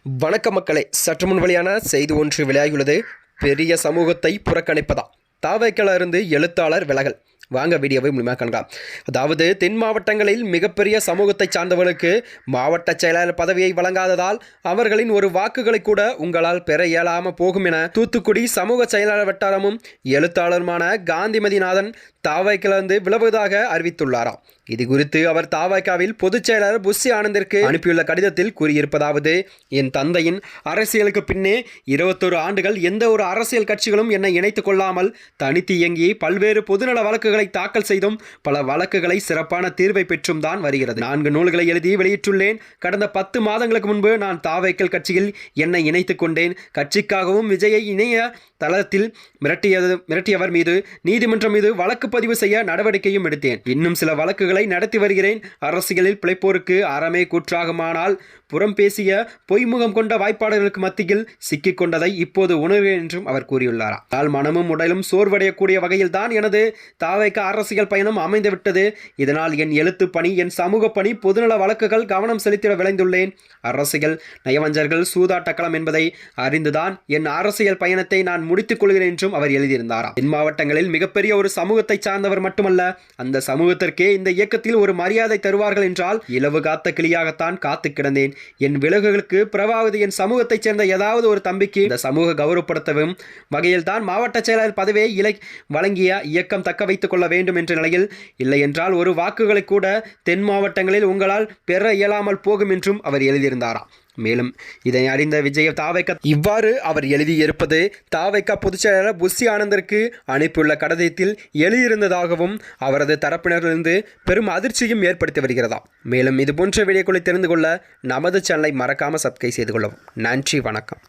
வணக்க மக்களே, சற்று முன் வெளியான செய்தி ஒன்று வெளியாகியுள்ளது. பெரிய சமூகத்தை புறக்கணிப்பதா? தாவேக்கல இருந்து எழுத்தாளர் விலகல். வாங்க வீடியோவை முழுமையாக காண்கலாம். அதாவது தென் மாவட்டங்களில் மிகப்பெரிய சமூகத்தை சார்ந்தவர்களுக்கு மாவட்ட செயலாளர் பதவியை வழங்காததால் அவர்களின் ஒரு வாக்குகளை கூட உங்களால் பெற இயலாமல் போகும் என தூத்துக்குடி சமூக செயலாளர் வட்டாரமும் எழுத்தாளருமான காந்திமதிநாதன் தாவைக்கிலிருந்து விலகுவதாக அறிவித்துள்ளாராம். இது குறித்து அவர் தாவைக்காவில் பொதுச் செயலாளர் புஷி ஆனந்திற்கு அனுப்பியுள்ள கடிதத்தில் கூறியிருப்பதாவது: என் தந்தையின் அரசியலுக்கு பின்னே 21 ஆண்டுகள் எந்த ஒரு அரசியல் கட்சிகளும் என்னை இணைத்துக் கொள்ளாமல் தனித்து இயங்கி பல்வேறு பொதுநல வழக்குகளை தாக்கல் செய்தும் பல வழக்குகளை சிறப்பான தீர்வை பெற்றும் தான் வருகிறது. 4 நூல்களை எழுதி வெளியிட்டுள்ளேன். கடந்த 10 மாதங்களுக்கு முன்பு நான் தாவைக்கல் கட்சியில் என்னை இணைத்துக் கொண்டேன். கட்சிக்காகவும் விஜயை இணைய தளத்தில் மிரட்டியவர் மீது நீதிமன்றம் மீது வழக்கு பதிவு செய்ய நடவடிக்கையும் எடுத்தேன். இன்னும் சில வழக்குகளை நடத்தி வருகிறேன். அரசியலில் பிழைப்போருக்கு அறமே கூற்றாகுமானால் புறம் பேசிய பொய்முகம் கொண்ட வாய்ப்பாளர்களுக்கு மத்தியில் சிக்கிக் கொண்டதை இப்போது உணர்கிறேன் என்றும் அவர் கூறியுள்ளார். மனமும் உடலும் சோர்வடையக்கூடிய வகையில் தான் எனது தாவைக்க அரசியல் பயணம் அமைந்துவிட்டது. இதனால் என் எழுத்து பணி, என் சமூக பணி, பொதுநல வழக்குகள் கவனம் செலுத்திட விளைந்துள்ளேன். அரசியல் நயவஞ்சர்கள் சூதாட்டக்களம் என்பதை அறிந்துதான் என் அரசியல் பயணத்தை நான் முடித்துக் கொள்கிறேன் என்றும் அவர் எழுதியிருந்தாராம். தென் மாவட்டங்களில் மிகப்பெரிய ஒரு சமூகத்தை சார்ந்தவர் மட்டுமல்ல, அந்த சமூகத்திற்கே இந்த இயக்கத்தில் ஒரு மரியாதை தருவார்கள் என்றால் இலவு காத்த கிளியாகத்தான் காத்து கிடந்தேன். என் விலகுகளுக்கு பிறவாவது என் சமூகத்தைச் சேர்ந்த ஏதாவது ஒரு தம்பிக்கு இந்த சமூக கௌரவப்படுத்தவும் வகையில் தான் மாவட்ட செயலாளர் பதவியை வழங்கிய இயக்கம் தக்க வைத்துக் கொள்ள வேண்டும் என்ற நிலையில், இல்லை என்றால் ஒரு வாக்குகளை கூட தென் மாவட்டங்களில் உங்களால் பெற இயலாமல் போகும் என்றும் அவர் எழுதியிருந்தாராம். மேலும் இதனை அறிந்த விஜய் தாவைக்க இவ்வாறு அவர் எழுதியிருப்பது தாவைக்க பொதுச் செயலாளர் புஷி ஆனந்திற்கு அனுப்பியுள்ள கடிதத்தில் எழுதியிருந்ததாகவும் அவரது தரப்பினரிலிருந்து பெரும் அதிர்ச்சியும் ஏற்படுத்தி வருகிறதா. மேலும் இது போன்ற வீடியோக்களை தெரிந்து கொள்ள நமது சேனலை மறக்காமல் சப்ஸ்கிரைப் செய்து கொள்ளவும். நன்றி, வணக்கம்.